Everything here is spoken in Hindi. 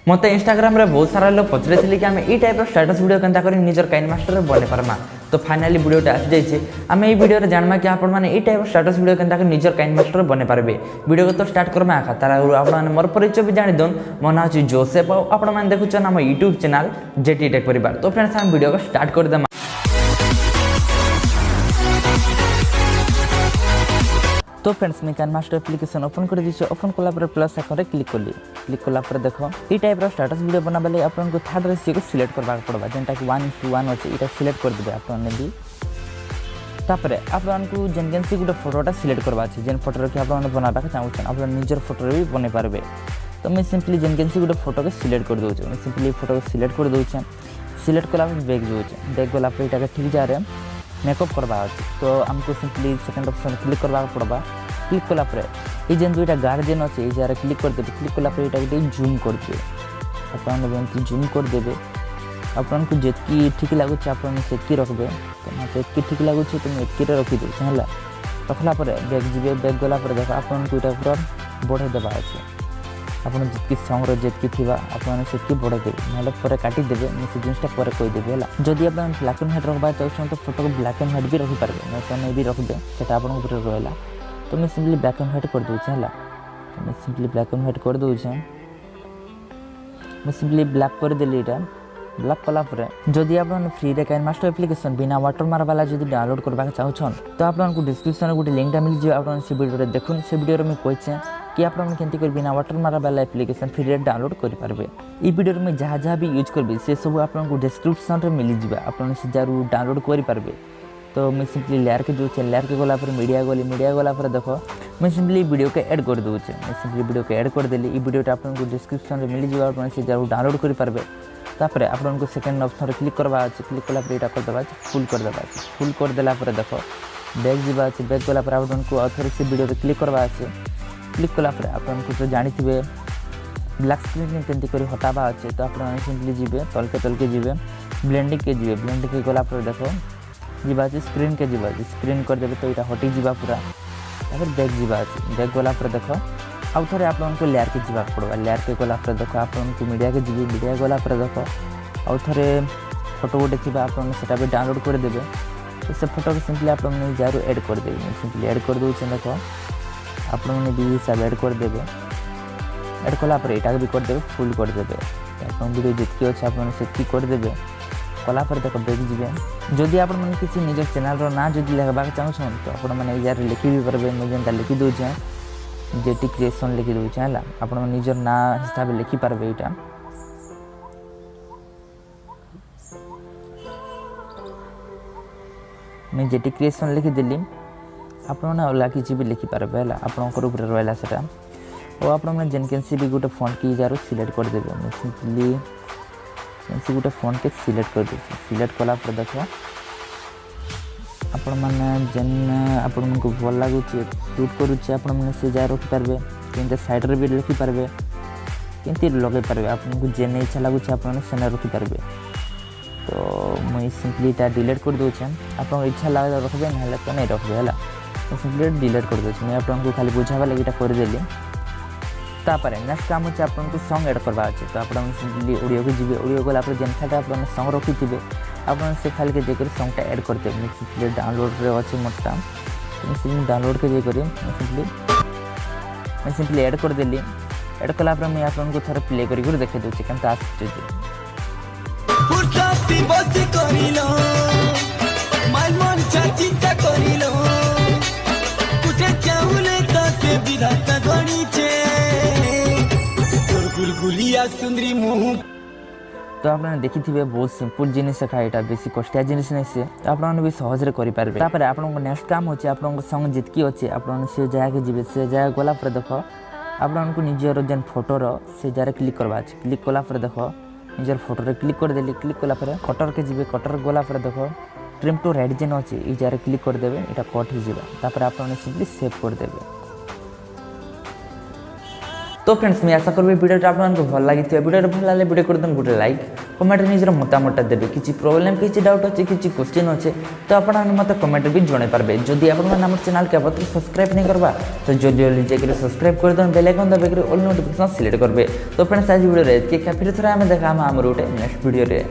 मत इंस्टाग्राम रे बहुत सारा लोग पचरे थे कि आम ई टाइप स्टेटस वीडियो केनता कर निजर काइनमास्टर बने पार्मा। तो फाइनाली वीडियोटा आसी जाइए आम ये वीडियो जाना कि आपने ई टाइप स्टेटस वीडियो केनता कर निजर काइनमास्टर बने पारे। वीडियो को तो स्टार्ट करमा आखा तार आपने मोर परिचय भी जानी दौन मो ना हूँ जोसेफ आपने देखुन आम यूट्यूब चैनल जेटी टेक परिवार। तो फ्रेंड्स आम वीडियो को स्टार्ट करदे। तो फ्रेंड्स मैं काइनमास्टर एप्लिकेशन ओपन कर दीजिए। ओपन कला प्लस आइकन क्लिक कला देख ई टाइप स्टेटस वीडियो बनाबे लगे आपको थर्ड रेशियो को सिलेक्ट करबा पड़बा जेनटा कि 1:1 अच्छे यहाँ सिलेक्ट कर देबे आपने भी। तापरे आपको जेनकेंसी गोटे फोटोटा सिलेक्ट करवा अच्छे जेन फोटो कि आपने बनाबा चाहूँ आप निजर फोटो भी बन पारे। तो मैं सिंपली जेनकेंसी गोटे फोटो को सिलेक्ट कर दूचे। मैं सिंपली फोटो को सिलेक्ट कर दूचे। सिलेक्ट कला बैक जाऊे बैक गला यहाँ ठीक जगह मेकअप करवा अच्छे। तो आमको सिंपली सेकेंड ऑप्शन क्लिक करवा पड़बा। क्लिक कला ये जेन दुईटा गार्जियन अच्छे ये जगह क्लिक करदे। क्लिक कला ये जूम करदे आपने जूम करदे। आपको जितकी ठीक लगुच आप रखबे। तो मत एतकी ठीक लगुच तो मुझे रखी दूचे है रखला बैग जी बैग गला देख आपको यहाँ पूरा बढ़े देवा अच्छे। आप जितकी संग्र जितकी थी आपने से बढ़े देवे ना पर काटिदेवे मुझे जिनटा पर कहीदेवी है। जदि आप ब्लैक एंड व्हाइट रखा चाहते तो फोटो को ब्लैक एंड व्हाइट भी रखिपारे मैं तो नहीं भी रखबे से आप रहा। तो मैं सिंपली ब्लैक एंड व्हाइट कर दूचे है। तो मैं सिंपली ब्लैक एंड व्हाइट कर दूचे। मैं सिंपली ब्लैक कर देली यहाँ ब्लैक कलापर जदि आप फ्री रे काइनमास्टर एप्लिकेशन बिना वाटरमार्क वाला जब डाउनलोड करवा चाहूँ तो आपको डिस्क्रिप्शन में गोटे लिंकटा मिल जाए। आप वीडियो देखुन से वीडियो में कही कि आपने केमती बिना वाटरमार्क वाला एप्लिकेशन फ्री रे डाउनलोड करेंगे। ये वीडियो में जहाँ जहाँ भी यूज करी से सब आपको डिस्क्रिप्शन में मिल जाए आपने से जरूर डाउनलोड करेंगे। तो मैं सिंपली लेयर के जो लेयर के गला मीडिया गला देख मैं सिंपली वीडियो के ऐड कर दूचे। मैं सिंपली वीडियो के ऐड कर देली। वीडियो आपको डिस्क्रिप्शन में मिल जाए आपने से जरूर डाउनलोड करेंगे। तापर आपको सेकेंड ऑप्शन क्लिक करवा अच्छे। क्लिक कला यहाँ करदेवा फुल करदेवा फुल करदेला देख बैग जावा अच्छे। बैग गला आपको आउे से वीडियो क्लिक करवा अच्छे। क्लिक कला आपको तो जानी ब्लैक स्क्रीन केमती कर हटावा अच्छे। तो आप सिंपली जी तलके जी ब्लेंडिंग के जी ब्लेंडिंग के गला देख जीवा स्क्रीन के जीवा स्क्रीन करदे। तो यहाँ हटी जा पूरा बैग जीवा अच्छे। बैग गला देख आउ थे आपको लेयर के जीवा पड़वा। लेयर के गला देख आपको मीडिया के जी मीडिया गला देख आउ थे फोटो गोटे थी आपटा भी डाउनलोड करदे। तो से फोटो को सिंपली आपने जार एड करदे। सिंपली एड कर दूचे देख आपने भी हिसाब एड करदे। एड कला यहाँ भी करदे फुल करदे। आप वीडियो जितकी अच्छे आपकी करदे कला देख बैग जी जदि आप किसी निज चैनल ना जब लिखा चाहूँ तो आपने यार लिखी भी पारे। मुझे जेनटा लिखी दूचे जेटी क्रिएशन लिखी दूचे है आप निजर ना हिसाब से लिखिपारे। यहाँ मैं जेटी क्रिएशन लिखिदेली आपने अलग किसी भी लिखिपारे है आपंकर रहा से। और आपने जेनकेंसी भी गोटे फॉन्ट की जार सिलेक्ट करदे। मैं सिंपली से गोटे फॉन्ट के सिलेक्ट कर दूसरी। सिलेक्ट कला देख आपण मैंने जेन आपको भल लगुच सुट करुचे आपने से जहाँ रखिपारे कि साइड रे भी लिखिपारे कि लगे पारे आपको जेने इच्छा लगुच आपने सेने रखिपारे। तो मुझे सिंपली इटा डिलीट कर दूचे। आपको इच्छा लगे रखबे ना तो नहीं रखबे है। तो सिंपली डिलीट कर दूचे। मैं आपको खाली बुझावा लगे करदेली। तापर नेक्स्ट काम होचे आपको सॉन्ग ऐड करवा अच्छे। तो आप सिंपली ऑडियो को जी ऑडियो गला जेन खाली आपने सॉन्ग रखी थे आपने से फाइल के जाकर सॉन्गटा ऐड करते। मैं सिंपली डाउनलोड रे अच्छे मोटा तो सिंपली डाउनलोड के जाकर मैं सिंपली ऐड कर देली। ऐड कला मैं आपको थोड़ा प्ले कर देखे दूचे केमता आसुचे। तो आपने देखी थे बहुत सिंपल जिनिस खाई बेसी कष्टिया जिनिस नहीं से तो आपने भी सहज करेंगे। आपको नेक्स्ट काम होचे आपको संग जितकी अच्छे आपने से जगह जी से जगह गला देख आपको निजर जेन फोटोर से जगह क्लिक करवा अच्छे। क्लिक कला देख निजर फोटो क्लिक करदेली। क्लिक कला कटर के जी कटर गला देख ट्रिम टू राइट जेन अच्छे ये जगह क्लिक करदे यहाँ कट हो आपने सिंपली सेव करदे। तो फ्रेंड्स मैं आशा करी वीडियो आपको भल लगी वीडियो भल लगे वीडियो कर दिन गोटे लाइक कमेंट निजर मतामत देवे किसी प्रोब्लेम किसी डाउट अच्छे किसी क्वेश्चन अच्छे तो आप मतलब कमेंट भी जन पारे जदि आप चैनल के आप सब्सक्राइब नहीं करवा तो जल्दी जल्दी जाकर सब्सक्राइब कर दें बेल आइकन दबाकर ऑल नोटिफिकेशन सिलेक्ट करेंगे। तो फ्रेंड्स आज वीडियो फिर थोड़ा आम देखा आम गोटे नेक्स्ट वीडियो।